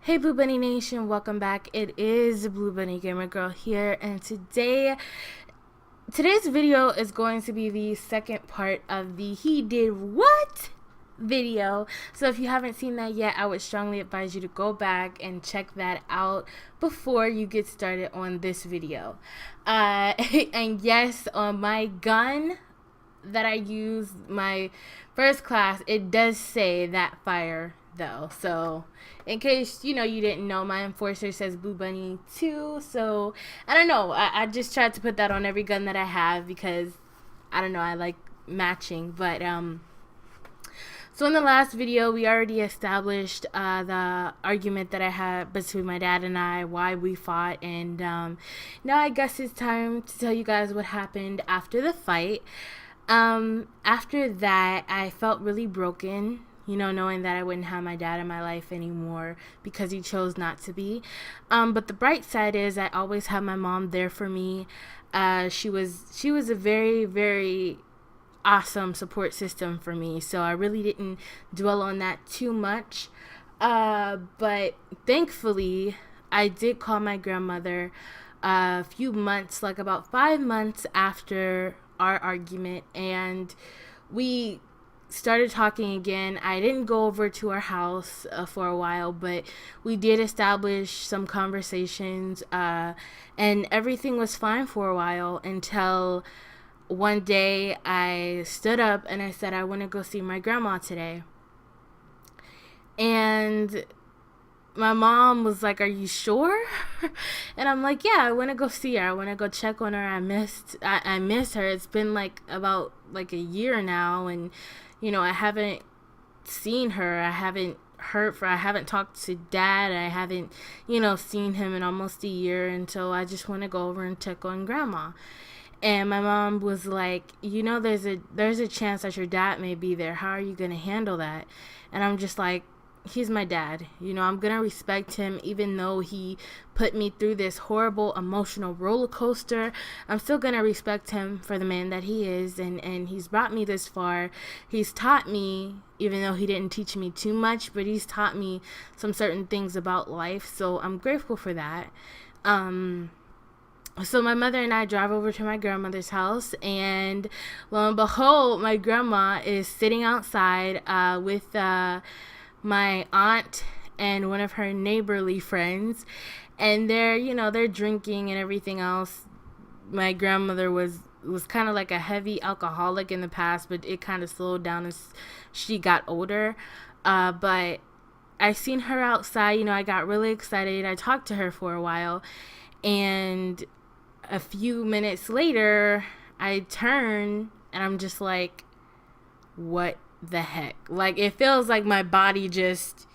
Hey Blue Bunny Nation, welcome back. It is Blue Bunny Gamer Girl here, and today's video is going to be the second part of the He Did What video. So if you haven't seen that yet, I would strongly advise you to go back and check that out before you get started on this video. And yes, on my gun that I used, my first class, it does say that fire though, so in case you didn't know, my enforcer says Blue Bunny too. So I don't know, I just tried to put that on every gun that I have because I don't know, I like matching. But so in the last video we already established the argument that I had between my dad and I, why we fought, and now I guess it's time to tell you guys what happened after the fight. After that, I felt really broken, knowing that I wouldn't have my dad in my life anymore because he chose not to be. But the bright side is I always have my mom there for me. She was a very, very awesome support system for me. So I really didn't dwell on that too much. But thankfully, I did call my grandmother a few months, like about 5 months after our argument, and we started talking again. I didn't go over to our house for a while, but we did establish some conversations, and everything was fine for a while until one day I stood up and I said, I want to go see my grandma today. And my mom was like, are you sure? And I'm like, yeah, I want to go see her. I want to go check on her. I miss her. It's been about a year now, and I haven't seen her. I haven't I haven't talked to dad. I haven't seen him in almost a year, and so I just want to go over and check on grandma. And my mom was like, there's a chance that your dad may be there. How are you going to handle that? And I'm just like, he's my dad. I'm going to respect him even though he put me through this horrible emotional roller coaster. I'm still going to respect him for the man that he is, and he's brought me this far. He's taught me, even though he didn't teach me too much, but he's taught me some certain things about life. So I'm grateful for that. So my mother and I drive over to my grandmother's house, and lo and behold, my grandma is sitting outside with my aunt and one of her neighborly friends, and they're drinking and everything else. My grandmother was kind of like a heavy alcoholic in the past, but it kind of slowed down as she got older. But I seen her outside. I got really excited. I talked to her for a while, and a few minutes later I turn and I'm just like, what the heck? Like, it feels like my body just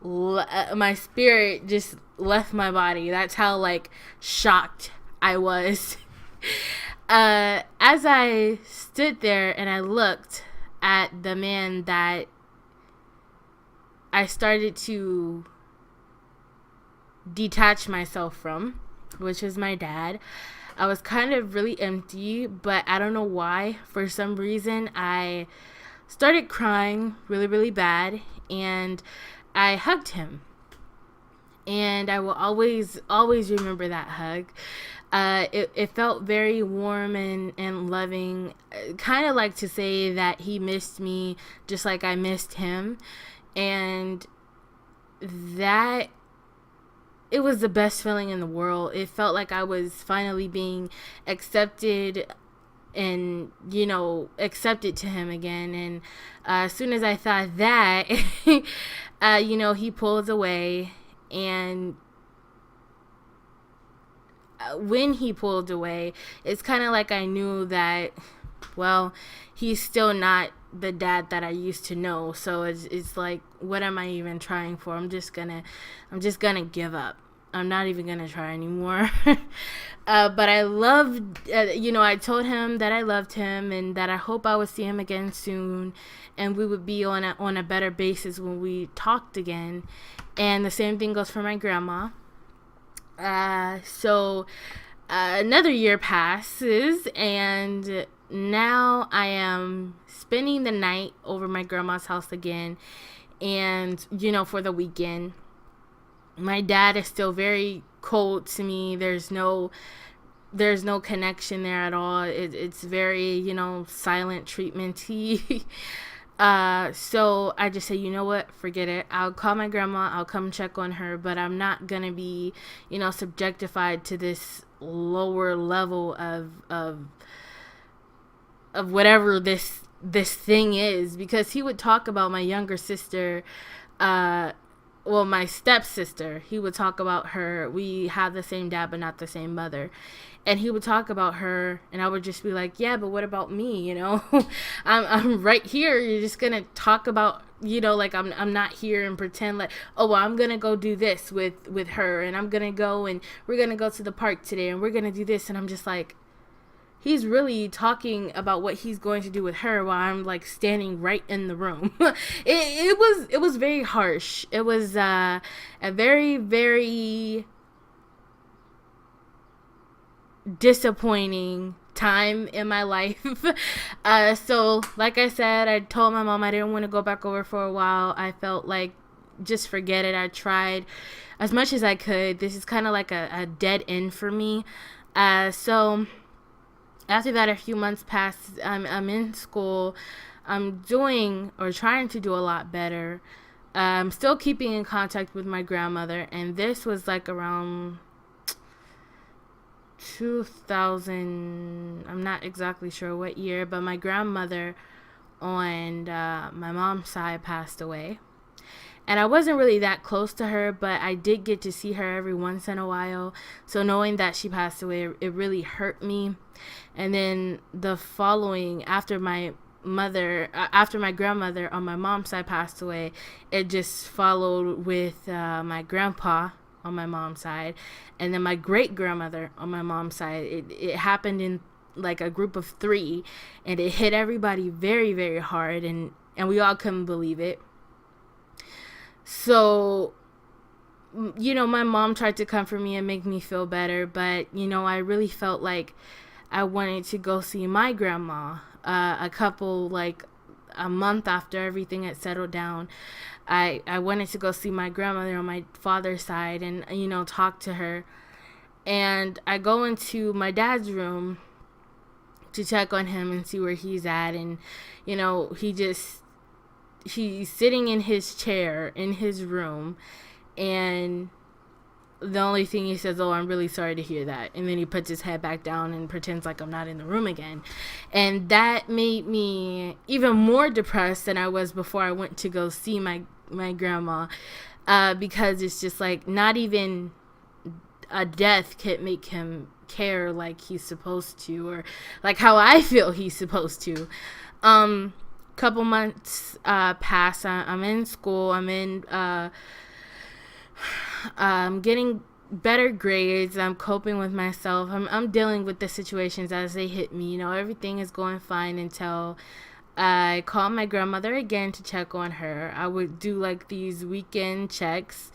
my spirit just left my body. That's how shocked I was. As I stood there and I looked at the man that I started to detach myself from, which is my dad, I was kind of really empty, but I don't know why. For some reason, I started crying really, really bad, and I hugged him. And I will always, always remember that hug. It felt very warm and loving, kind of like to say that he missed me just like I missed him. And that, it was the best feeling in the world. It felt like I was finally being accepted and, accepted to him again. And as soon as I thought that, he pulled away. And when he pulled away, it's kind of like I knew that, well, he's still not the dad that I used to know. So it's like, what am I even trying for? I'm just gonna give up. I'm not even gonna try anymore. But I loved, I told him that I loved him and that I hope I would see him again soon, and we would be on a better basis when we talked again. And the same thing goes for my grandma. So another year passes, and now I am spending the night over my grandma's house again, and for the weekend. My dad is still very cold to me. There's no connection there at all. It's very, silent treatment-y. So I just say, you know what, forget it. I'll call my grandma, I'll come check on her, but I'm not gonna be, subjectified to this lower level of whatever this thing is, because he would talk about my younger sister, my stepsister. He would talk about her. We have the same dad but not the same mother, and he would talk about her, and I would just be like, yeah, but what about me? I'm right here. You're just gonna talk about, like I'm not here, and pretend like, oh, well, I'm gonna go do this with her, and I'm gonna go, and we're gonna go to the park today, and we're gonna do this. And I'm just like, he's really talking about what he's going to do with her while I'm like standing right in the room. It was very harsh. It was a very, very disappointing time in my life. So like I said, I told my mom I didn't want to go back over for a while. I felt like, just forget it. I tried as much as I could. This is kind of like a dead end for me. So after that, a few months passed. I'm in school. I'm doing, or trying to do, a lot better. I'm still keeping in contact with my grandmother, and this was like around 2000. I'm not exactly sure what year, but my grandmother on my mom's side passed away. And I wasn't really that close to her, but I did get to see her every once in a while. So knowing that she passed away, it really hurt me. And then the following, after my grandmother on my mom's side passed away, it just followed with my grandpa on my mom's side, and then my great grandmother on my mom's side. It happened in like a group of 3, and it hit everybody very, very hard, and we all couldn't believe it. So, my mom tried to comfort me and make me feel better, but, I really felt like I wanted to go see my grandma. Like a month after everything had settled down, I wanted to go see my grandmother on my father's side and, talk to her. And I go into my dad's room to check on him and see where he's at. And, he's sitting in his chair in his room, and the only thing he says, oh, I'm really sorry to hear that. And then he puts his head back down and pretends like I'm not in the room again. And that made me even more depressed than I was before I went to go see my grandma, because it's just like, not even a death can make him care like he's supposed to, or like how I feel he's supposed to. Couple months pass. I'm in school. I'm getting better grades. I'm coping with myself. I'm dealing with the situations as they hit me. Everything is going fine until I call my grandmother again to check on her. I would do like these weekend checks,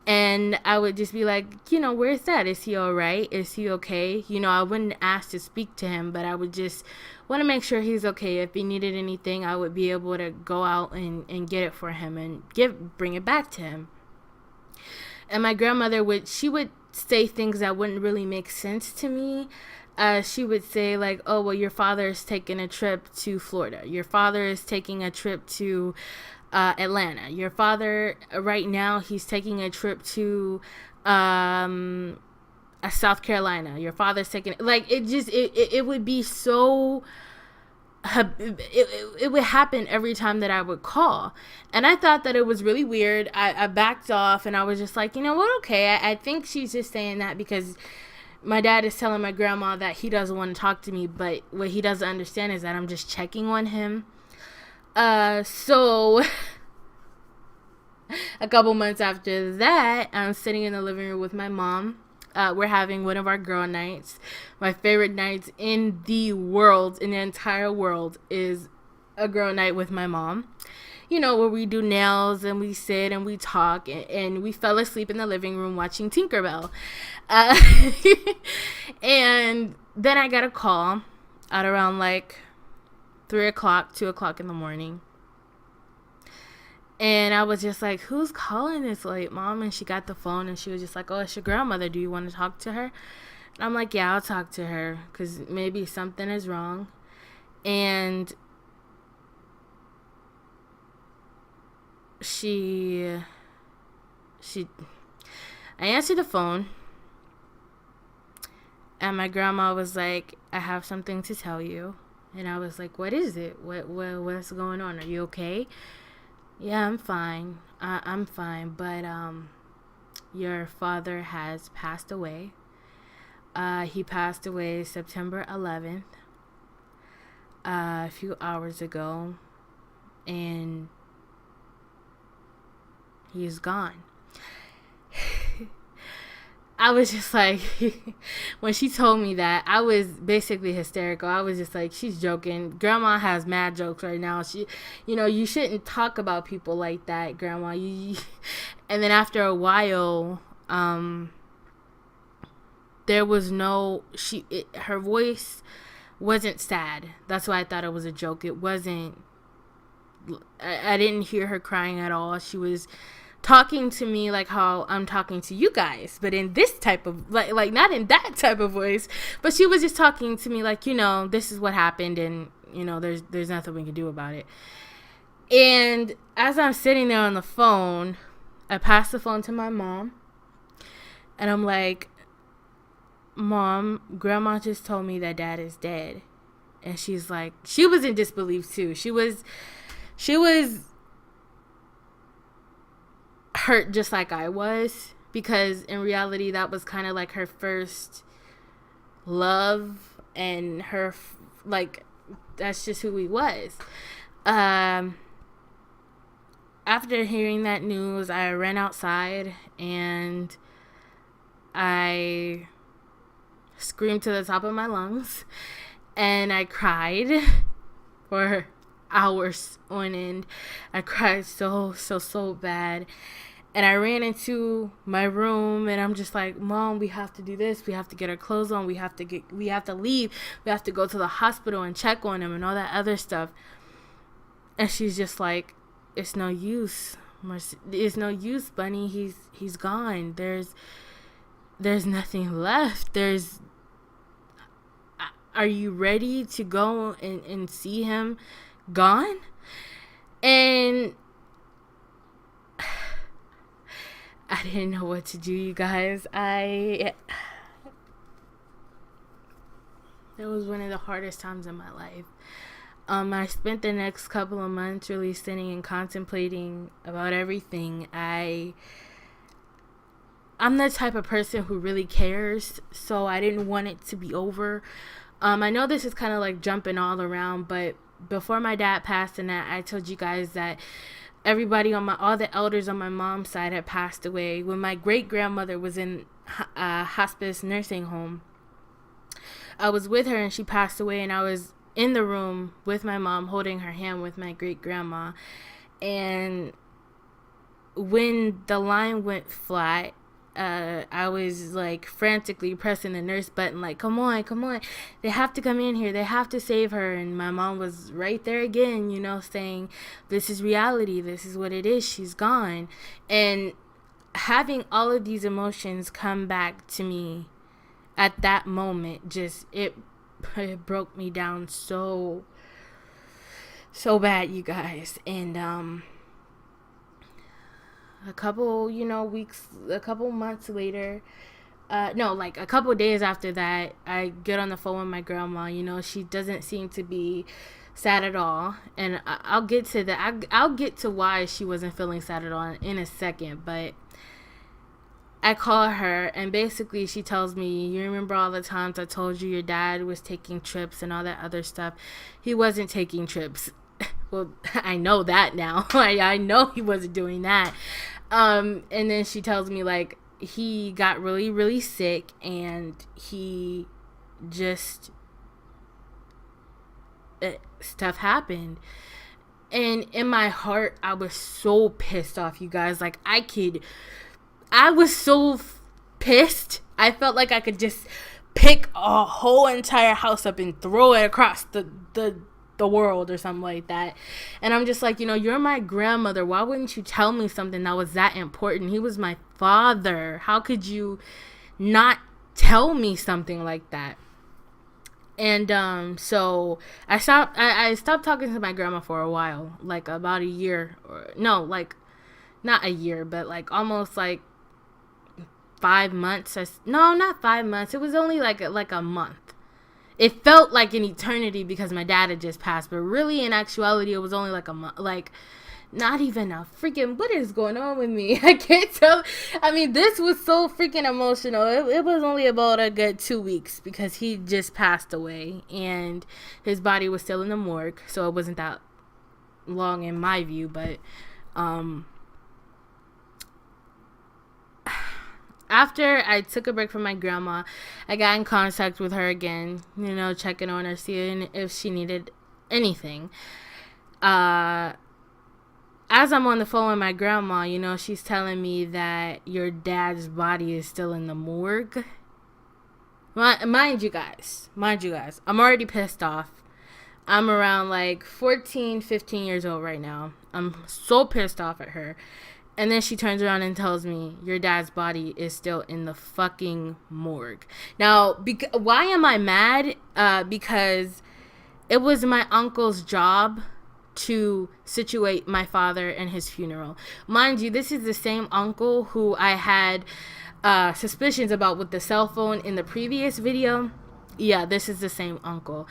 and I would just be like, where's that? Is he all right? Is he okay? I wouldn't ask to speak to him, but I would just want to make sure he's okay. If he needed anything, I would be able to go out and get it for him and bring it back to him. And my grandmother would say things that wouldn't really make sense to me. She would say like, oh, well, your father is taking a trip to Florida. Your father is taking a trip to Atlanta. Your father, right now, he's taking a trip to South Carolina. Your father's taking, like, it would be so, it would happen every time that I would call. And I thought that it was really weird. I backed off, and I was just like, you know what? Okay, I think she's just saying that because my dad is telling my grandma that he doesn't want to talk to me, but what he doesn't understand is that I'm just checking on him. So a couple months after that, I'm sitting in the living room with my mom. We're having one of our girl nights. My favorite nights in the world, in the entire world, is a girl night with my mom. Where we do nails and we sit and we talk, and we fell asleep in the living room watching Tinkerbell. And then I got a call at around like 3 o'clock, 2 o'clock in the morning. And I was just like, who's calling this late, Mom? And she got the phone and she was just like, oh, it's your grandmother. Do you want to talk to her? And I'm like, yeah, I'll talk to her because maybe something is wrong. And I answered the phone. And my grandma was like, I have something to tell you. And I was like, what is it? What's going on? Are you okay? Yeah, I'm fine. I'm fine. But your father has passed away. He passed away September 11th, a few hours ago. And he's gone. I was just like, when she told me that, I was basically hysterical. I was just like, she's joking. Grandma has mad jokes right now. You shouldn't talk about people like that, Grandma. And then after a while, there was her voice wasn't sad. That's why I thought it was a joke. It wasn't, I didn't hear her crying at all. She was talking to me like how I'm talking to you guys, but in this type of like not in that type of voice, but she was just talking to me like, this is what happened, and there's nothing we can do about it. And as I'm sitting there on the phone, I passed the phone to my mom, and I'm like, Mom, Grandma just told me that Dad is dead. And she's like, she was in disbelief too. She was hurt just like I was, because in reality that was kind of like her first love, and her that's just who he was. After hearing that news, I ran outside and I screamed to the top of my lungs, and I cried for hours on end. I cried so bad. And I ran into my room, and I'm just like, Mom, we have to do this. We have to get our clothes on. We have to leave. We have to go to the hospital and check on him and all that other stuff. And she's just like, it's no use. It's no use, Bunny. He's gone. There's nothing left. Are you ready to go and see him gone? And I didn't know what to do, you guys. That was one of the hardest times in my life. I spent the next couple of months really sitting and contemplating about everything. I'm the type of person who really cares, so I didn't want it to be over. I know this is kind of like jumping all around, but before my dad passed, and I told you guys that everybody all the elders on my mom's side had passed away. When my great grandmother was in a hospice nursing home, I was with her and she passed away, and I was in the room with my mom holding her hand with my great grandma. And when the line went flat, I was like frantically pressing the nurse button, like, come on, they have to come in here, they have to save her. And my mom was right there again, saying, this is reality, this is what it is, she's gone. And having all of these emotions come back to me at that moment, just it broke me down so bad, you guys. And a couple months later, like a couple days after that, I get on the phone with my grandma. She doesn't seem to be sad at all, and I'll get to that. I'll get to why she wasn't feeling sad at all in a second. But I call her, and basically she tells me, you remember all the times I told you your dad was taking trips and all that other stuff? He wasn't taking trips. Well, I know that now. I know he wasn't doing that. And then she tells me, like, he got really, really sick, and he just stuff happened. And in my heart, I was so pissed off, you guys. Like, I was so pissed. I felt like I could just pick a whole entire house up and throw it across the the world or something like that. And I'm just like, you're my grandmother. Why wouldn't you tell me something that was that important? He was my father. How could you not tell me something like that? And so I stopped talking to my grandma for a while, like about a year, or no, like not a year, but like almost like 5 months. No, not 5 months. It was only like a month. It felt like an eternity because my dad had just passed, but really in actuality it was only like a month, like not even a freaking, what is going on with me? I can't tell. I mean, this was so freaking emotional. It was only about a good 2 weeks because he just passed away and his body was still in the morgue, so it wasn't that long in my view. But after I took a break from my grandma, I got in contact with her again, checking on her, seeing if she needed anything. As I'm on the phone with my grandma, she's telling me that your dad's body is still in the morgue. Mind you guys, I'm already pissed off. I'm around like 14, 15 years old right now. I'm so pissed off at her. And then she turns around and tells me, your dad's body is still in the fucking morgue. Now, why am I mad? Because it was my uncle's job to situate my father and his funeral. Mind you, this is the same uncle who I had suspicions about with the cell phone in the previous video. Yeah, this is the same uncle.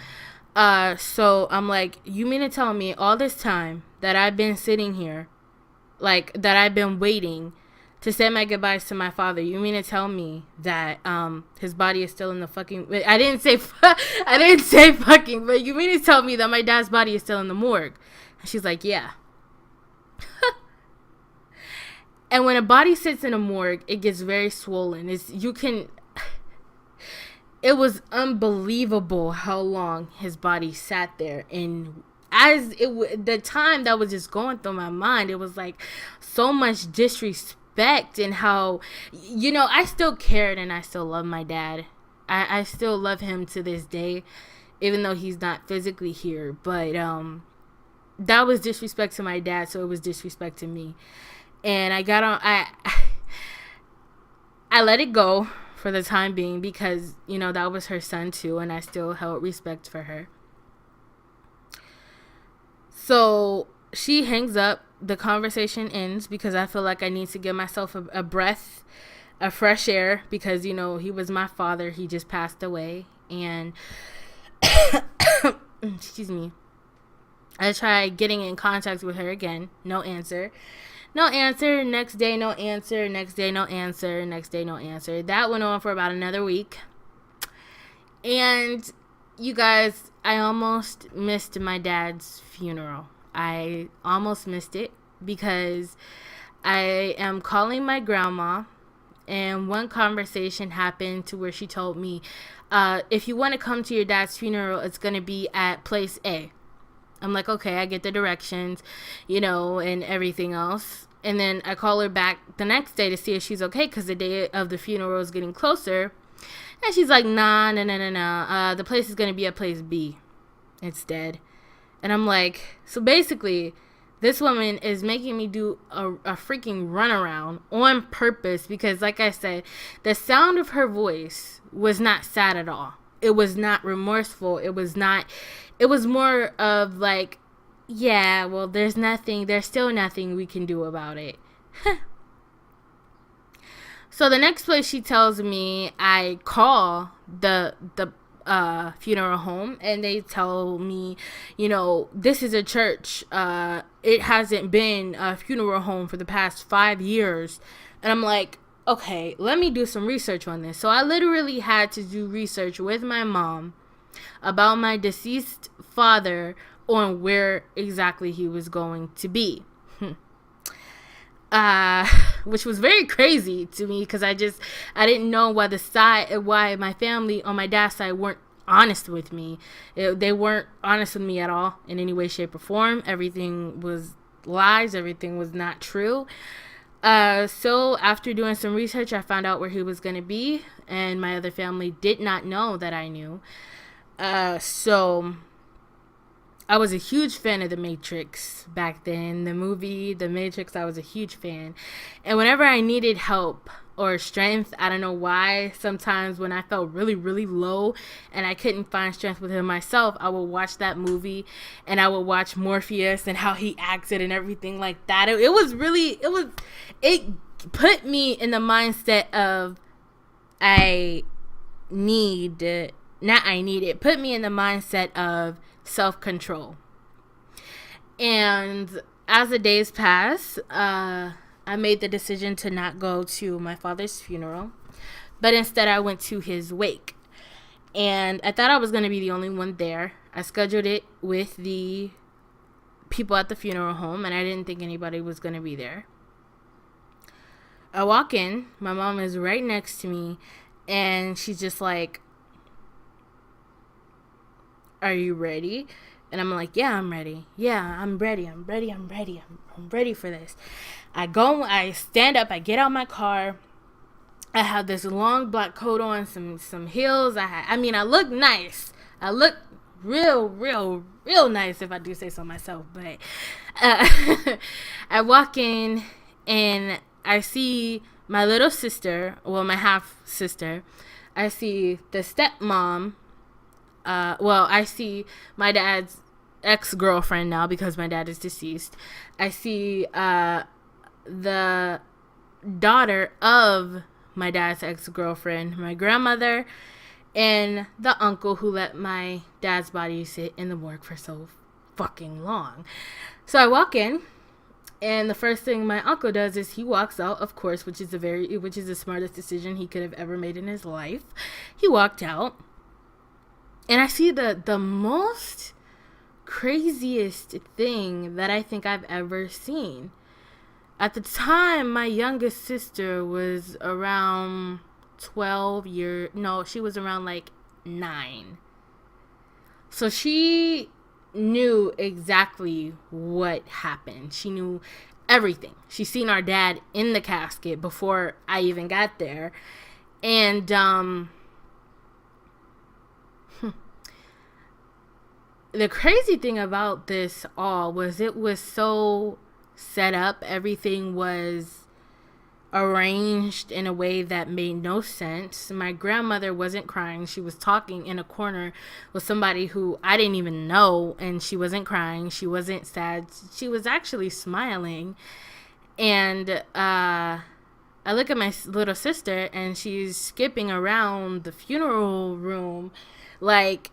So I'm like, you mean to tell me all this time that I've been sitting here, like that I've been waiting to say my goodbyes to my father, you mean to tell me that his body is still in the fucking, I didn't say fucking, but you mean to tell me that my dad's body is still in the morgue? And she's like, yeah. And when a body sits in a morgue, it gets very swollen. It was unbelievable how long his body sat there. And the time that was just going through my mind, it was like so much disrespect, and how, I still cared and I still love my dad. I still love him to this day, even though he's not physically here. But that was disrespect to my dad, so it was disrespect to me. And I let it go for the time being because, that was her son too, and I still held respect for her. So she hangs up, the conversation ends because I feel like I need to give myself a breath, a fresh air, because, he was my father. He just passed away. And excuse me. I tried getting in contact with her again. No answer. No answer. Next day, no answer. Next day, no answer. Next day, no answer. That went on for about another week. And you guys, I almost missed my dad's funeral. I almost missed it because I am calling my grandma, and one conversation happened to where she told me, if you want to come to your dad's funeral, it's going to be at place A. I'm like, okay, I get the directions, and everything else. And then I call her back the next day to see if she's okay, because the day of the funeral is getting closer. And she's like, nah. The place is going to be at place B instead. And I'm like, so basically, this woman is making me do a freaking runaround on purpose because, like I said, the sound of her voice was not sad at all. It was not remorseful. It was more of like, yeah, well, there's still nothing we can do about it. So the next place she tells me, I call the funeral home, and they tell me, this is a church. It hasn't been a funeral home for the past 5 years. And I'm like, okay, let me do some research on this. So I literally had to do research with my mom about my deceased father on where exactly he was going to be. Which was very crazy to me because I didn't know why my family on my dad's side weren't honest with me. They weren't honest with me at all in any way, shape, or form. Everything was lies. Everything was not true. So after doing some research, I found out where he was going to be, and my other family did not know that I knew. So I was a huge fan of The Matrix back then. The movie, The Matrix, I was a huge fan. And whenever I needed help or strength, I don't know why, sometimes when I felt really, really low and I couldn't find strength within myself, I would watch that movie and I would watch Morpheus and how he acted and everything like that. It put me in the mindset of it put me in the mindset of self-control. And as the days pass, I made the decision to not go to my father's funeral, but instead I went to his wake. And I thought I was going to be the only one there. I scheduled it with the people at the funeral home, and I didn't think anybody was going to be there. I walk in, my mom is right next to me, and she's just like, "Are you ready?" And I'm like, "Yeah, I'm ready. Yeah, I'm ready. I'm ready for this." I stand up, I get out my car. I have this long black coat on, some heels. I look nice. I look real nice, if I do say so myself. But I walk in and I see my little sister, well, my half sister. I see the stepmom. I see my dad's ex-girlfriend now because my dad is deceased. I see the daughter of my dad's ex-girlfriend, my grandmother, and the uncle who let my dad's body sit in the morgue for so fucking long. So I walk in, and the first thing my uncle does is he walks out, of course, which is the smartest decision he could have ever made in his life. He walked out. And I see the most craziest thing that I think I've ever seen. At the time, my youngest sister was around 12 years. No, she was around like 9. So she knew exactly what happened. She knew everything. She seen our dad in the casket before I even got there. And, the crazy thing about this all was it was so set up. Everything was arranged in a way that made no sense. My grandmother wasn't crying. She was talking in a corner with somebody who I didn't even know, and she wasn't crying. She wasn't sad. She was actually smiling. And I look at my little sister, and she's skipping around the funeral room like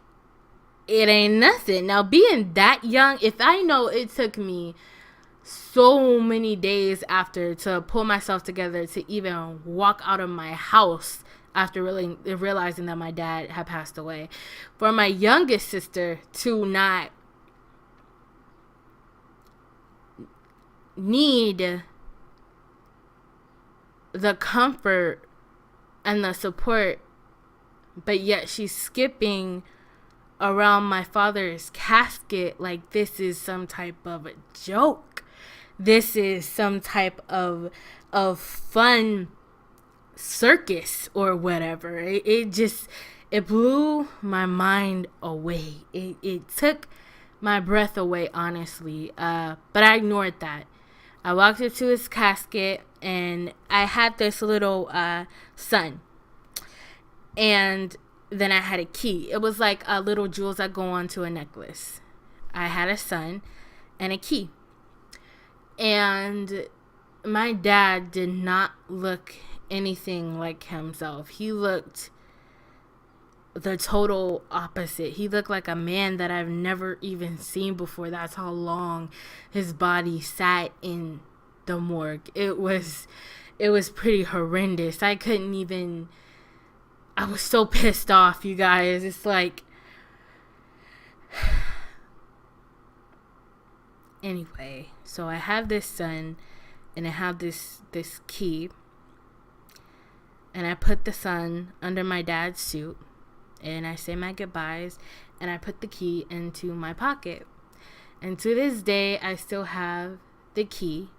it ain't nothing. Now, being that young, if I know it took me so many days after to pull myself together to even walk out of my house after really realizing that my dad had passed away, for my youngest sister to not need the comfort and the support, but yet she's skipping around my father's casket like this is some type of a joke. This is some type of fun circus or whatever. It blew my mind away. It took my breath away, honestly. But I ignored that. I walked up to his casket, and I had this little son. And then I had a key. It was like little jewels that go onto a necklace. I had a son and a key. And my dad did not look anything like himself. He looked the total opposite. He looked like a man that I've never even seen before. That's how long his body sat in the morgue. It was pretty horrendous. I was so pissed off, you guys. It's like, anyway, so I have this son, and I have this key, and I put the son under my dad's suit, and I say my goodbyes, and I put the key into my pocket. And to this day, I still have the key,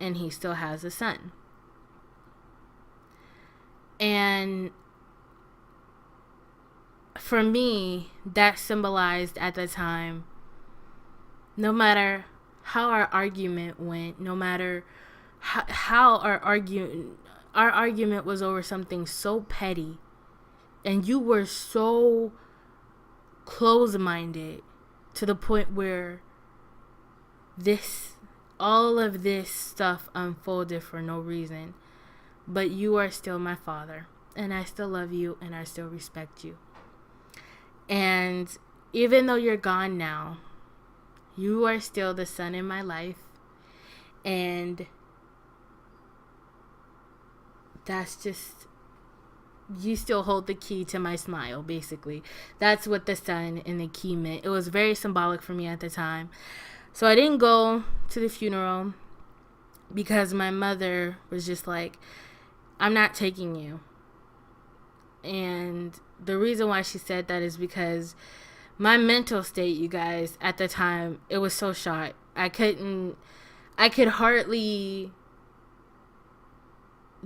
and he still has a son. And for me, that symbolized at the time no matter how our argument went, no matter how our argument was over something so petty, and you were so close-minded to the point where all of this stuff unfolded for no reason, but you are still my father, and I still love you, and I still respect you. And even though you're gone now, you are still the son in my life, and that's just, you still hold the key to my smile, basically. That's what the sun and the key meant. It was very symbolic for me at the time. So I didn't go to the funeral because my mother was just like, I'm not taking you. And the reason why she said that is because my mental state, you guys, at the time, it was so shot. I could hardly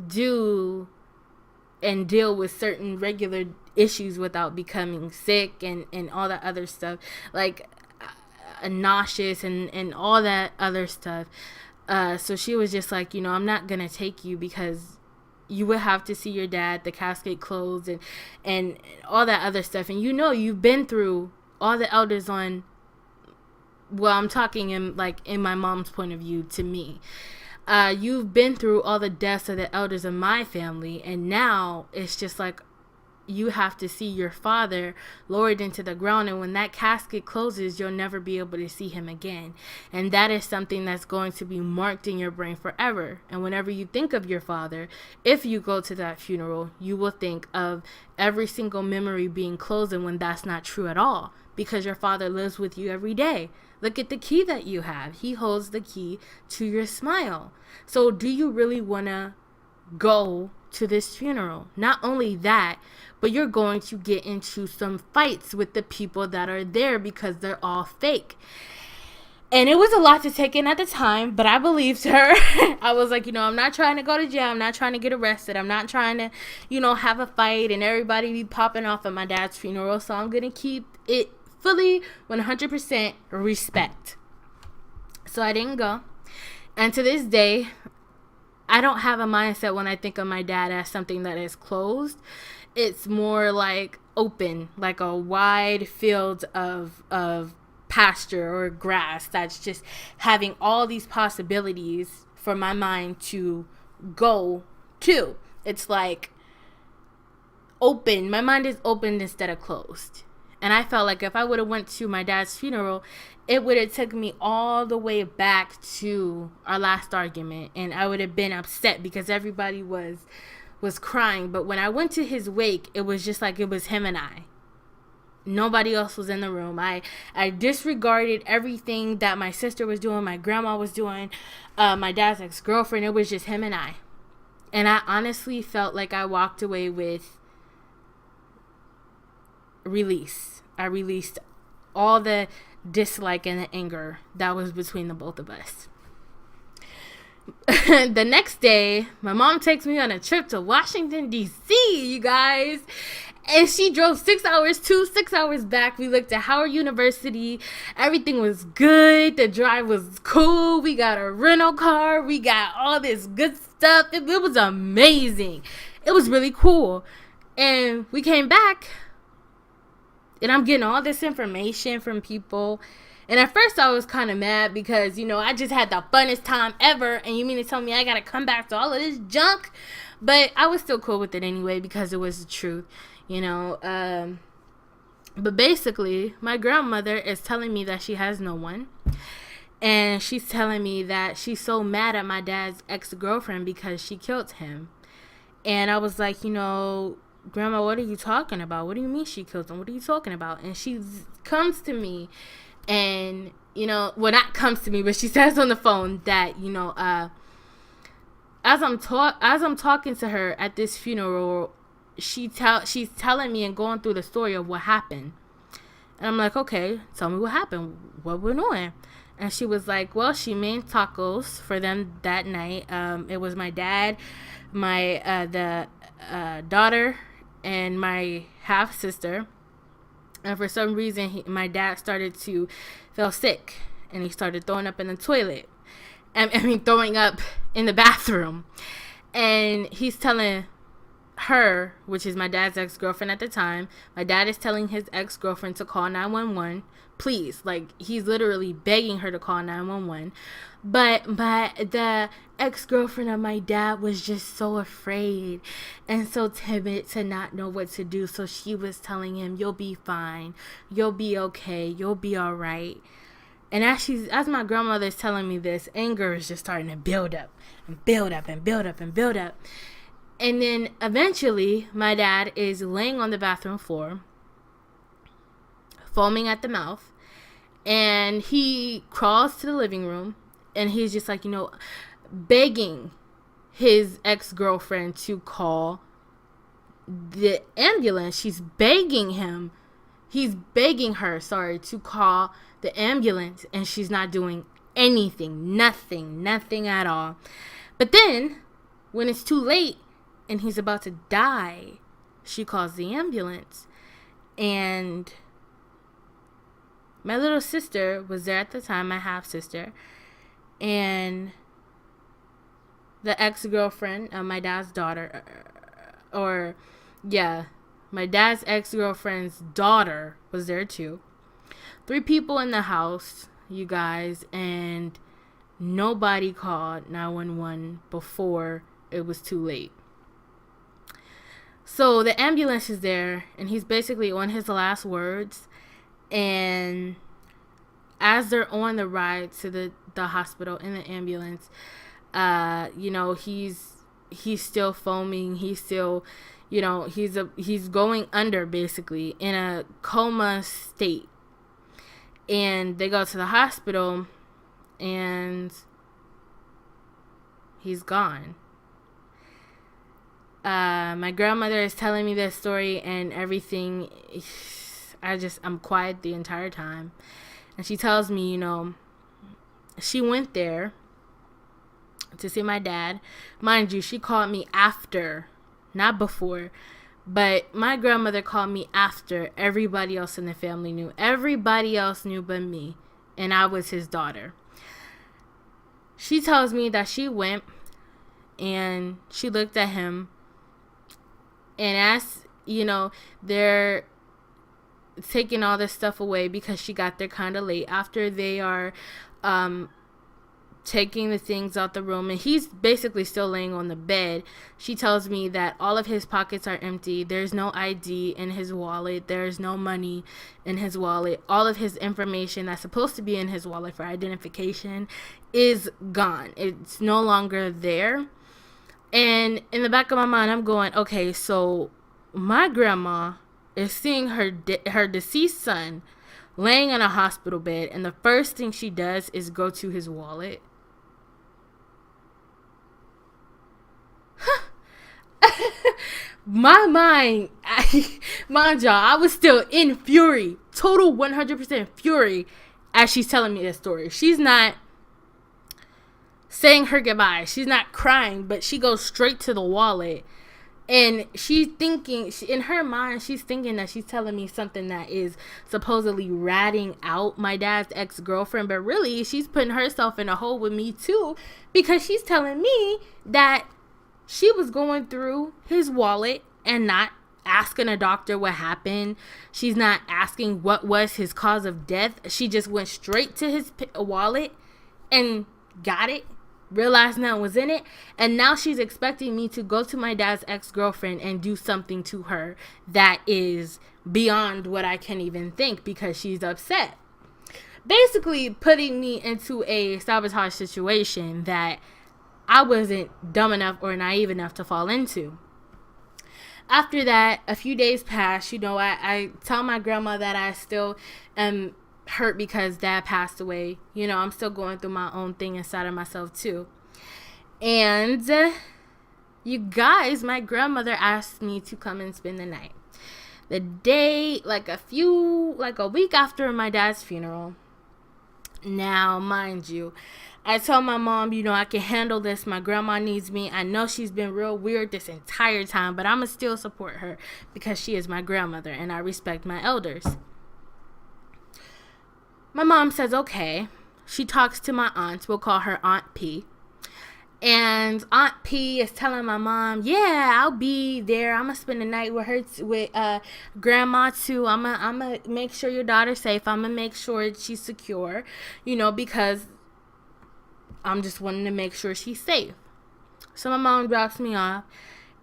do and deal with certain regular issues without becoming sick and all that other stuff, like nauseous and all that other stuff. So she was just like, I'm not gonna take you because you would have to see your dad, the casket closed, and all that other stuff. And you've been through all the elders on, well, I'm talking in my mom's point of view to me. You've been through all the deaths of the elders of my family, and now it's just like you have to see your father lowered into the ground, and when that casket closes, you'll never be able to see him again. And that is something that's going to be marked in your brain forever. And whenever you think of your father, if you go to that funeral, you will think of every single memory being closed, and when that's not true at all, because your father lives with you every day. Look at the key that you have. He holds the key to your smile. So do you really want to go to this funeral? Not only that, but you're going to get into some fights with the people that are there because they're all fake. And it was a lot to take in at the time, but I believed her. I was like, I'm not trying to go to jail. I'm not trying to get arrested. I'm not trying to, have a fight and everybody be popping off at my dad's funeral. So I'm going to keep it fully 100% respect. So I didn't go. And to this day, I don't have a mindset when I think of my dad as something that is closed. It's more like open, like a wide field of pasture or grass that's just having all these possibilities for my mind to go to. It's like open. My mind is open instead of closed. And I felt like if I would have went to my dad's funeral, it would have took me all the way back to our last argument, and I would have been upset because everybody was crying. But when I went to his wake, it was just like it was him and I. Nobody else was in the room. I disregarded everything that my sister was doing, my grandma was doing, my dad's ex-girlfriend. It was just him and I. And I honestly felt like I walked away with release. I released all the dislike and the anger that was between the both of us. The next day, my mom takes me on a trip to Washington, D.C., you guys. And she drove 6 hours to 6 hours back. We looked at Howard University. Everything was good. The drive was cool. We got a rental car. We got all this good stuff. It was amazing. It was really cool. And we came back, and I'm getting all this information from people. And at first I was kind of mad because, I just had the funnest time ever. And you mean to tell me I got to come back to all of this junk? But I was still cool with it anyway because it was the truth, But basically, my grandmother is telling me that she has no one. And she's telling me that she's so mad at my dad's ex-girlfriend because she killed him. And I was like, Grandma, what are you talking about? What do you mean she killed him? What are you talking about? And she comes to me and, well, not comes to me, but she says on the phone that, as I'm talking to her at this funeral, she's telling me and going through the story of what happened. And I'm like, okay, tell me what happened. What we're doing? And she was like, well, she made tacos for them that night. It was my dad, the daughter, and my half sister. And for some reason, my dad started to feel sick. and he started throwing up in the toilet. Throwing up in the bathroom. And he's telling her, which is my dad's ex-girlfriend at the time, my dad is telling his ex-girlfriend to call 911. Please, like, he's literally begging her to call 911. But the ex-girlfriend of my dad was just so afraid and so timid to not know what to do. So she was telling him, you'll be fine. You'll be okay. You'll be all right. And as my grandmother is telling me this, anger is just starting to build up and build up and build up and build up. And then eventually my dad is laying on the bathroom floor, foaming at the mouth, and he crawls to the living room, and he's just like, begging his ex-girlfriend to call the ambulance. He's begging her, to call the ambulance, and she's not doing anything, nothing at all. But then when it's too late and he's about to die, she calls the ambulance. And my little sister was there at the time, my half sister, and the ex-girlfriend of my dad's daughter, my dad's ex-girlfriend's daughter was there too. 3 people in the house, you guys, and nobody called 911 before it was too late. So the ambulance is there, and he's basically on his last words. And as they're on the ride to the hospital in the ambulance, he's still foaming. He's still, he's going under, basically in a coma state. And they go to the hospital, and he's gone. My grandmother is telling me this story and everything. I'm quiet the entire time. And she tells me, she went there to see my dad. Mind you, she called me after, not before. But my grandmother called me after everybody else in the family knew. Everybody else knew but me. And I was his daughter. She tells me that she went and she looked at him. And as, they're taking all this stuff away because she got there kind of late. After they are taking the things out the room, and he's basically still laying on the bed, she tells me that all of his pockets are empty. There's no ID in his wallet. There's no money in his wallet. All of his information that's supposed to be in his wallet for identification is gone. It's no longer there. And in the back of my mind, I'm going, okay, so my grandma is seeing her deceased son laying on a hospital bed, and the first thing she does is go to his wallet. My mind, mind y'all, I was still in fury, total 100% fury as she's telling me this story. She's not saying her goodbye. She's not crying, but she goes straight to the wallet. And she's thinking, in her mind, she's thinking that she's telling me something that is supposedly ratting out my dad's ex-girlfriend. But really, she's putting herself in a hole with me too, because she's telling me that she was going through his wallet and not asking a doctor what happened. She's not asking what was his cause of death. She just went straight to his wallet and got it, realized nothing was in it, and now she's expecting me to go to my dad's ex-girlfriend and do something to her that is beyond what I can even think, because she's upset. Basically putting me into a sabotage situation that I wasn't dumb enough or naive enough to fall into. After that, a few days passed. I tell my grandma that I still am hurt because dad passed away. I'm still going through my own thing inside of myself too. And you guys, my grandmother asked me to come and spend the night. The day, like a week after my dad's funeral. Now, mind you, I told my mom, I can handle this. My grandma needs me. I know she's been real weird this entire time, but I'm going to still support her because she is my grandmother and I respect my elders. My mom says, okay. she talks to my aunt. We'll call her Aunt P. And Aunt P is telling my mom, yeah, I'll be there. I'm going to spend the night with her, with grandma too. I'm going to make sure your daughter's safe. I'm going to make sure she's secure, because I'm just wanting to make sure she's safe. So my mom drops me off,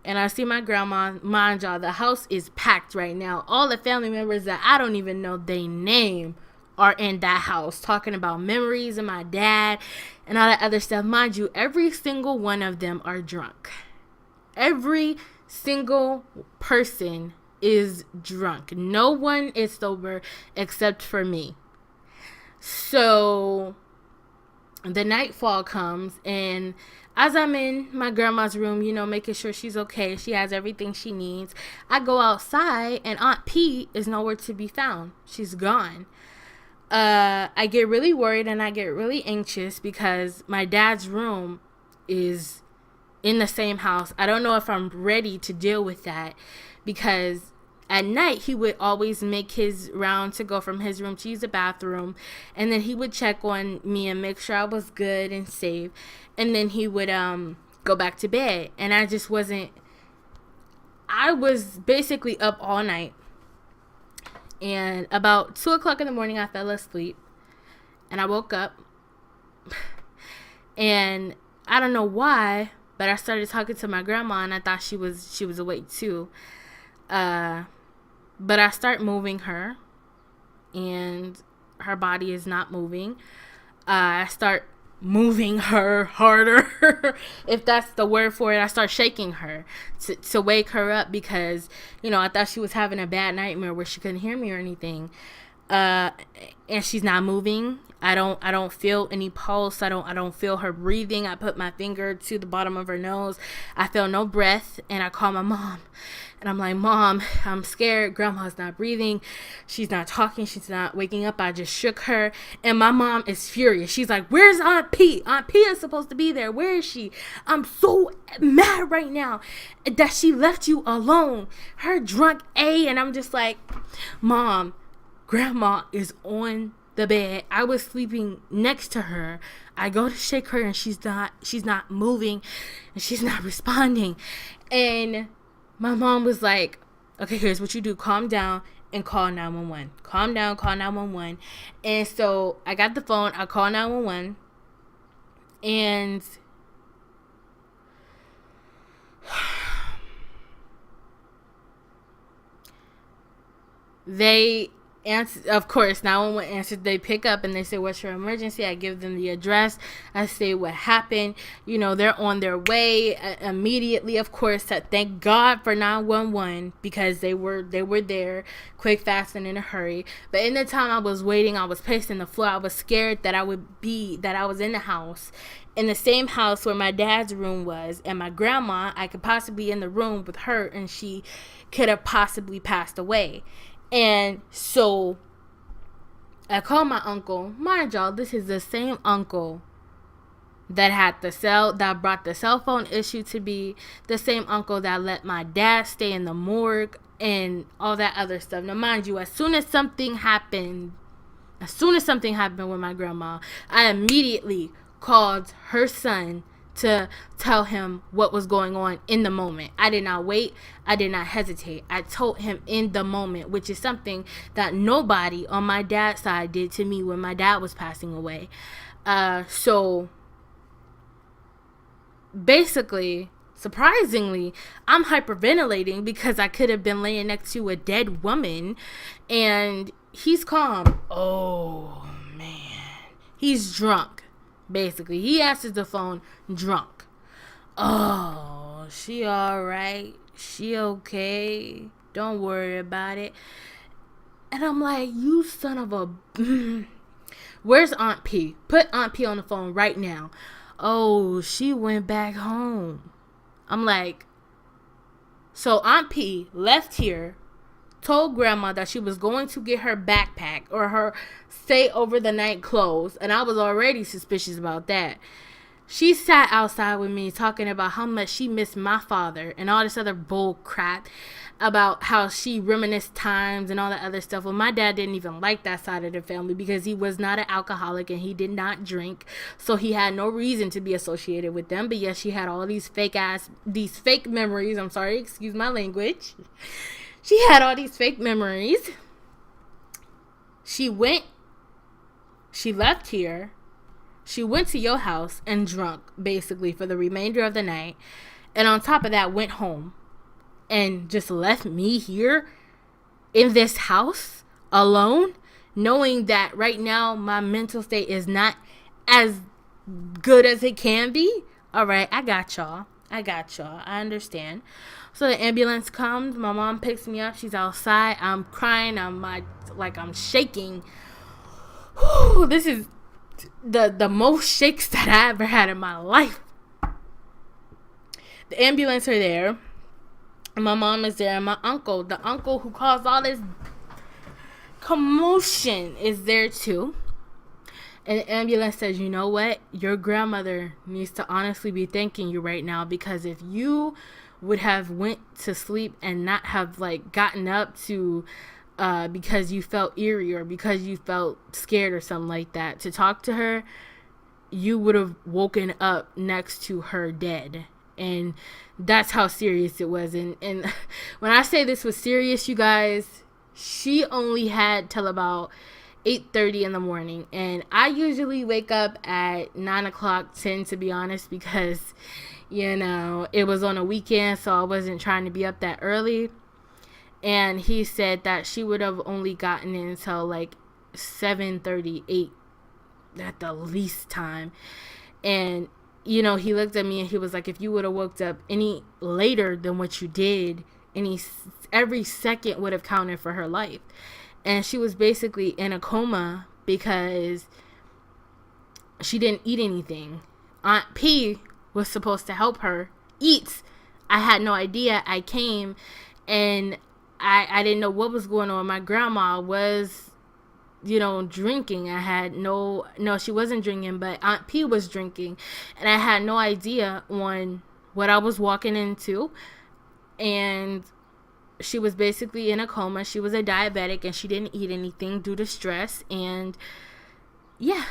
and I see my grandma. Mind y'all, the house is packed right now. All the family members that I don't even know their name are in that house, talking about memories of my dad and all that other stuff. Mind you, every single one of them are drunk. Every single person is drunk. No one is sober except for me. So the nightfall comes, and as I'm in my grandma's room, making sure she's okay, she has everything she needs, I go outside, and Aunt P is nowhere to be found. She's gone. I get really worried and I get really anxious because my dad's room is in the same house. I don't know if I'm ready to deal with that, because at night he would always make his round to go from his room to use the bathroom, and then he would check on me and make sure I was good and safe, and then he would go back to bed. And I was basically up all night. And about 2 o'clock in the morning, I fell asleep, and I woke up, and I don't know why, but I started talking to my grandma, and I thought she was awake too. But I start moving her, and her body is not moving. I start moving her harder, if that's the word for it. I start shaking her to wake her up, because I thought she was having a bad nightmare where she couldn't hear me or anything, and she's not moving. I don't feel any pulse. I don't feel her breathing. I put my finger to the bottom of her nose. I feel no breath, and I call my mom, and I'm like, Mom, I'm scared. Grandma's not breathing. She's not talking. She's not waking up. I just shook her, and my mom is furious. She's like, where's Aunt P? Aunt P is supposed to be there. Where is she? I'm so mad right now that she left you alone. Her drunk A. And I'm just like, Mom, Grandma is on the bed. I was sleeping next to her. I go to shake her, and she's not moving, and she's not responding. And my mom was like, okay, here's what you do. Calm down and call 911. Calm down, call 911. And so I got the phone. I call 911. And they answer, of course, 911 answered. They pick up and they say, what's your emergency? I give them the address. I say what happened. They're on their way immediately, of course. Thank God for 911, because they were there quick, fast, and in a hurry. But in the time I was waiting, I was pacing the floor. I was scared that I was in the house, in the same house where my dad's room was, and my grandma, I could possibly be in the room with her, and she could have possibly passed away. And so I called my uncle. Mind y'all, this is the same uncle that brought the cell phone issue to be, the same uncle that let my dad stay in the morgue and all that other stuff. Now, mind you, as soon as something happened with my grandma, I immediately called her son to tell him what was going on in the moment. I did not wait. I did not hesitate. I told him in the moment, which is something that nobody on my dad's side did to me when my dad was passing away. So basically, surprisingly, I'm hyperventilating because I could have been laying next to a dead woman, and he's calm. Oh man, he's drunk. Basically, he answers the phone drunk. Oh, she all right? She okay? Don't worry about it. And I'm like, you son of a... Where's Aunt P? Put Aunt P on the phone right now. Oh, she went back home. I'm like, so Aunt P left here, told Grandma that she was going to get her backpack or her stay over the night clothes, and I was already suspicious about that. She sat outside with me talking about how much she missed my father and all this other bull crap. about how she reminisced times and all that other stuff. Well, my dad didn't even like that side of the family because he was not an alcoholic and he did not drink. So he had no reason to be associated with them. But yes, she had all these fake memories. I'm sorry, excuse my language. She had all these fake memories. She left here. She went to your house and drunk, basically, for the remainder of the night. And on top of that, went home and just left me here in this house alone, knowing that right now my mental state is not as good as it can be. All right, I got y'all. I understand. So the ambulance comes. My mom picks me up. She's outside. I'm crying. I'm shaking. Whew, this is the most shakes that I ever had in my life. The ambulance are there. My mom is there, and my uncle, the uncle who caused all this commotion, is there too. And the ambulance says, you know what? Your grandmother needs to honestly be thanking you right now, because if you would have went to sleep and not have gotten up to because you felt eerie or because you felt scared or something like that to talk to her, you would have woken up next to her dead. And that's how serious it was. And when I say this was serious, you guys, she only had till about 8:30 in the morning. And I usually wake up at 9 o'clock, 10 to be honest, because, it was on a weekend, so I wasn't trying to be up that early. And he said that she would have only gotten in until 7:38 at the least time. And he looked at me and he was like, if you would have woke up any later than what you did, every second would have counted for her life. And she was basically in a coma because she didn't eat anything. Aunt P was supposed to help her eat. I had no idea. I came and I didn't know what was going on. My grandma was drinking. I had no, she wasn't drinking, but Aunt P was drinking. And I had no idea on what I was walking into. And she was basically in a coma. She was a diabetic and she didn't eat anything due to stress. And yeah,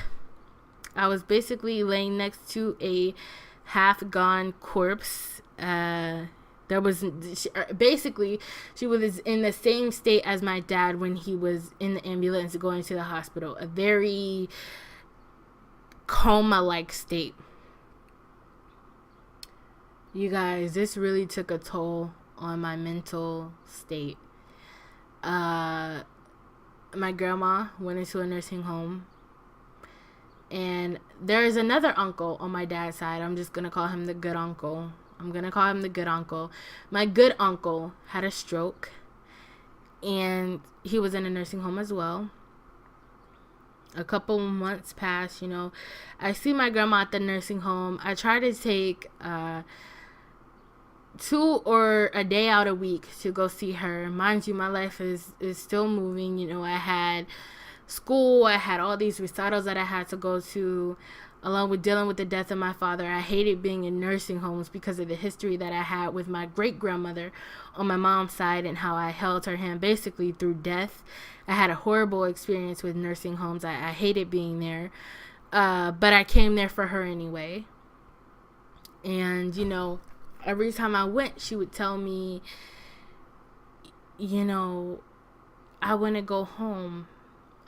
I was basically laying next to a half-gone corpse. She was in the same state as my dad when he was in the ambulance going to the hospital. A very coma-like state. You guys, this really took a toll on my mental state. My grandma went into a nursing home. And there is another uncle on my dad's side. I'm just going to call him the good uncle. My good uncle had a stroke, and he was in a nursing home as well. A couple months passed, I see my grandma at the nursing home. I try to take 2 or a day out a week to go see her. Mind you, my life is still moving. I had school. I had all these recitals that I had to go to, along with dealing with the death of my father. I hated being in nursing homes because of the history that I had with my great-grandmother on my mom's side and how I held her hand basically through death. I had a horrible experience with nursing homes. I hated being there. But I came there for her anyway. And, every time I went, she would tell me, I want to go home.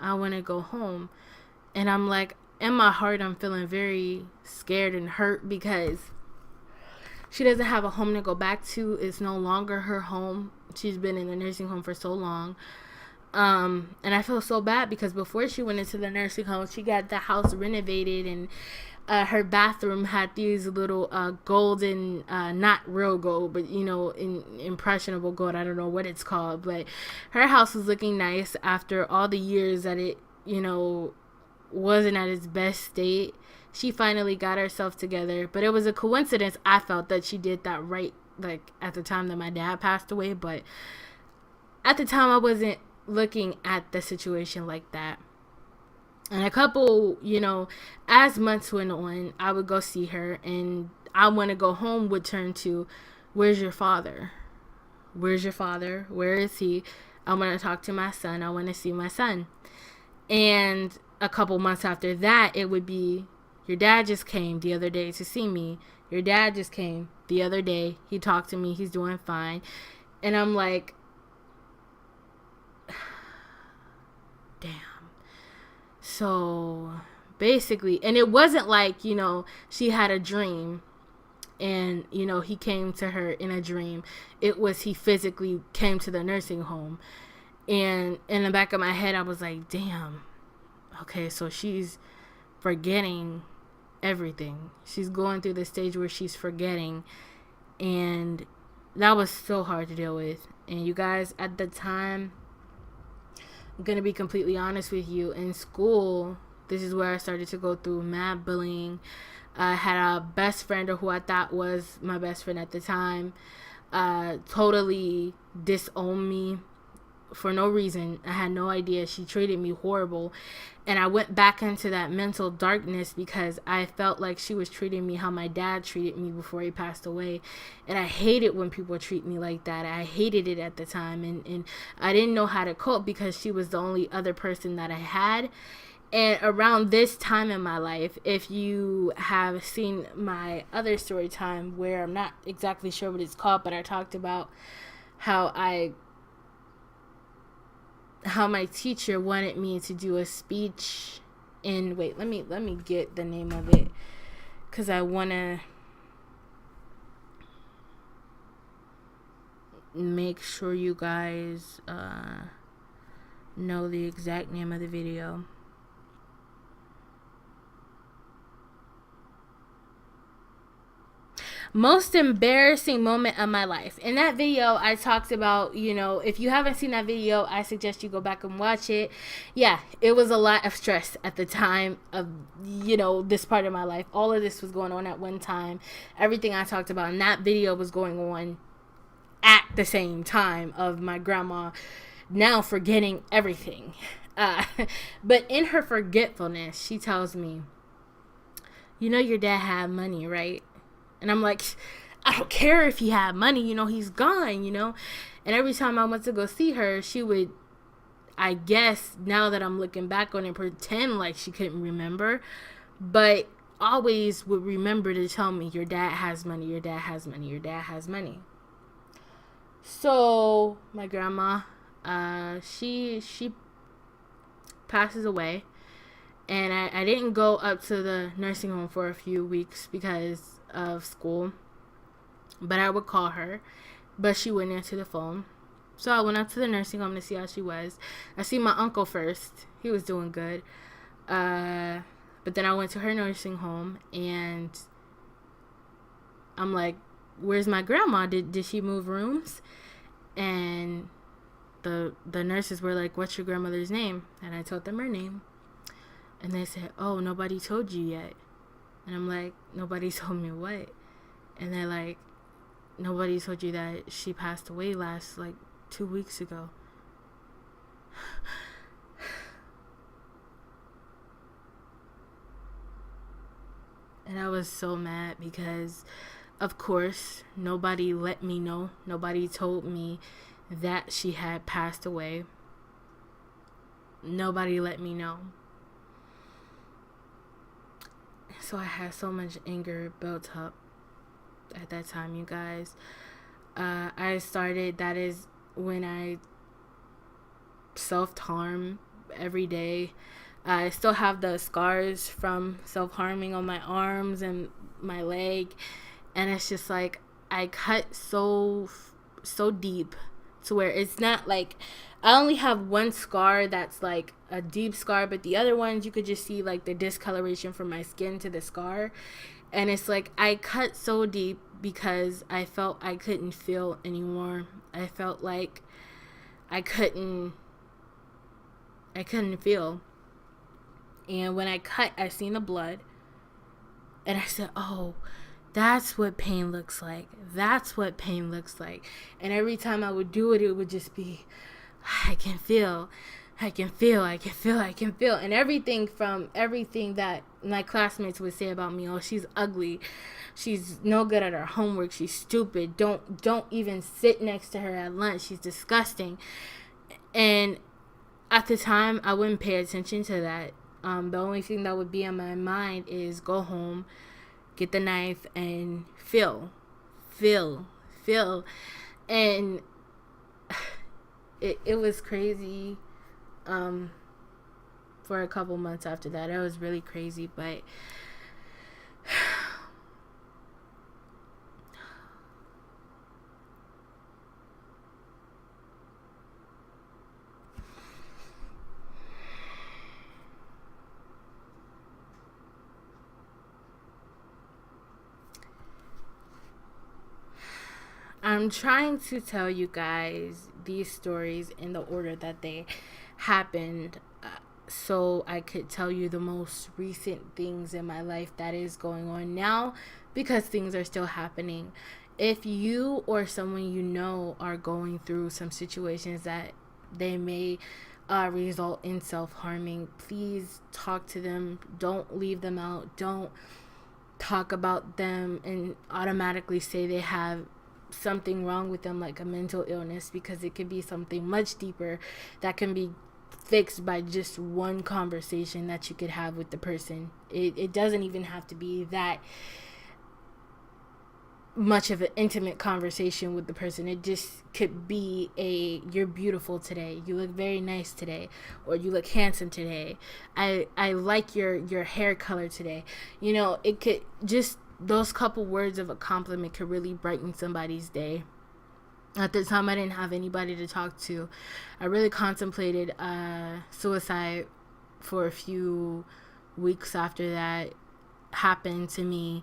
And I'm like, in my heart, I'm feeling very scared and hurt because she doesn't have a home to go back to. It's no longer her home. She's been in the nursing home for so long. And I feel so bad because before she went into the nursing home, she got the house renovated, and her bathroom had these little golden, not real gold, but impressionable gold. I don't know what it's called, but her house was looking nice after all the years that it wasn't at its best state. She finally got herself together, but it was a coincidence. I felt that she did that right at the time that my dad passed away, but at the time I wasn't looking at the situation like that. And a couple, as months went on, I would go see her, and I want to go home would turn to, where's your father? where's your father? Where is he? I want to talk to my son. I want to see my son. And a couple months after that, it would be, your dad just came the other day to see me. Your dad just came the other day. He talked to me. He's doing fine. And I'm like, damn. So basically, and it wasn't like, she had a dream and, he came to her in a dream. It was he physically came to the nursing home. And in the back of my head, I was like, damn. Okay, so she's forgetting everything. She's going through the stage where she's forgetting. And that was so hard to deal with. And you guys, at the time, I'm going to be completely honest with you. In school, this is where I started to go through mad bullying. I had a best friend, or who I thought was my best friend at the time, totally disowned me for no reason. I had no idea. She treated me horrible. And I went back into that mental darkness because I felt like she was treating me how my dad treated me before he passed away. And I hated when people treat me like that. I hated it at the time. And I didn't know how to cope because she was the only other person that I had. And around this time in my life, if you have seen my other story time, where I'm not exactly sure what it's called, but I talked about how my teacher wanted me to do a speech in, wait, let me get the name of it, because I want to make sure you guys know the exact name of the video. Most embarrassing moment of my life. In that video, I talked about, if you haven't seen that video, I suggest you go back and watch it. Yeah, it was a lot of stress at the time of, this part of my life. All of this was going on at one time. Everything I talked about in that video was going on at the same time of my grandma now forgetting everything. But in her forgetfulness, she tells me, your dad had money, right? And I'm like, I don't care if he had money, he's gone, And every time I went to go see her, she would, I guess, now that I'm looking back on it, pretend like she couldn't remember, but always would remember to tell me, your dad has money, your dad has money, your dad has money. So my grandma, she passes away. And I didn't go up to the nursing home for a few weeks because of school. But I would call her. But she wouldn't answer the phone. So I went up to the nursing home to see how she was. I see my uncle first. He was doing good. But then I went to her nursing home. And I'm like, where's my grandma? Did she move rooms? And the nurses were like, what's your grandmother's name? And I told them her name. And they said, oh, nobody told you yet. And I'm like, nobody told me what? And they're like, nobody told you that she passed away last, 2 weeks ago. And I was so mad because, of course, nobody let me know. Nobody told me that she had passed away. Nobody let me know. So I had so much anger built up at that time, you guys. That is when I self-harm every day. I still have the scars from self-harming on my arms and my leg. And it's just like, I cut so deep to where it's not like, I only have one scar that's like a deep scar, but the other ones you could just see like the discoloration from my skin to the scar. And it's like, I cut so deep because I felt I couldn't feel anymore. I felt like I couldn't feel. And when I cut, I seen the blood. And I said, oh, that's what pain looks like. That's what pain looks like. And every time I would do it, it would just be, I can feel. I can feel. And everything that my classmates would say about me, oh, she's ugly. She's no good at her homework. She's stupid. Don't even sit next to her at lunch. She's disgusting. And at the time, I wouldn't pay attention to that. The only thing that would be on my mind is go home, get the knife, and feel. And it was crazy. For a couple months after that, it was really crazy, but I'm trying to tell you guys these stories in the order that they happened, so I could tell you the most recent things in my life that is going on now, because things are still happening. If you or someone you know are going through some situations that they may result in self-harming, please talk to them. Don't leave them out. Don't talk about them and automatically say they have something wrong with them, like a mental illness, because it could be something much deeper that can be fixed by just one conversation that you could have with the person. It doesn't even have to be that much of an intimate conversation with the person. It just could be you're beautiful today, you look very nice today, or you look handsome today, I like your hair color today. It could just, those couple words of a compliment could really brighten somebody's day. At the time, I didn't have anybody to talk to. I really contemplated suicide for a few weeks after that happened to me.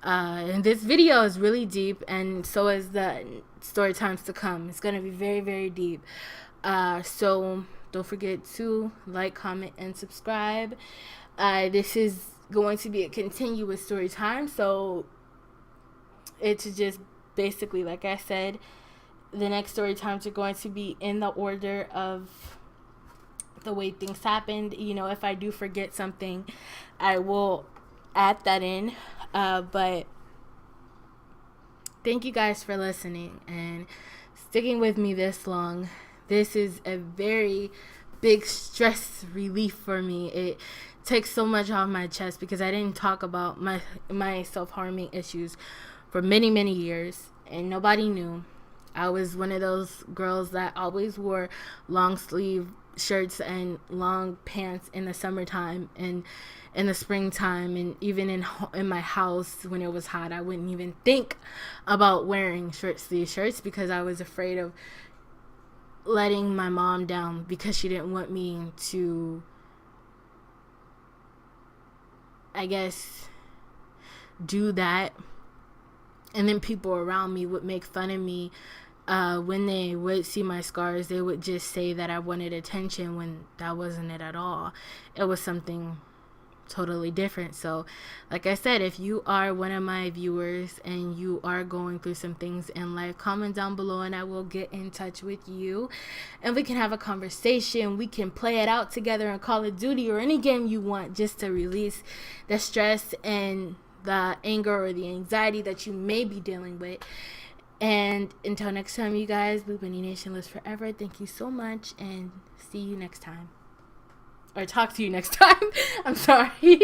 And this video is really deep, and so is the story times to come. It's going to be very, very deep. So don't forget to like, comment, and subscribe. This is going to be a continuous story time, so it's just basically, like I said, the next story times are going to be in the order of the way things happened. If I do forget something, I will add that in, but thank you guys for listening and sticking with me this long. This is a very big stress relief for me. It takes so much off my chest because I didn't talk about my self-harming issues for many, many years, and nobody knew. I was one of those girls that always wore long sleeve shirts and long pants in the summertime and in the springtime, and even in my house when it was hot, I wouldn't even think about wearing short sleeve shirts because I was afraid of letting my mom down, because she didn't want me to, I guess, do that. And then people around me would make fun of me. When they would see my scars, they would just say that I wanted attention, when that wasn't it at all. It was something totally different. So like I said, if you are one of my viewers and you are going through some things in life, comment down below and I will get in touch with you and we can have a conversation. We can play it out together in Call of Duty or any game you want, just to release the stress and the anger or the anxiety that you may be dealing with. And until next time, you guys, Blue Bunny Nation lives forever. Thank you so much, and see you next time. Or talk to you next time. I'm sorry.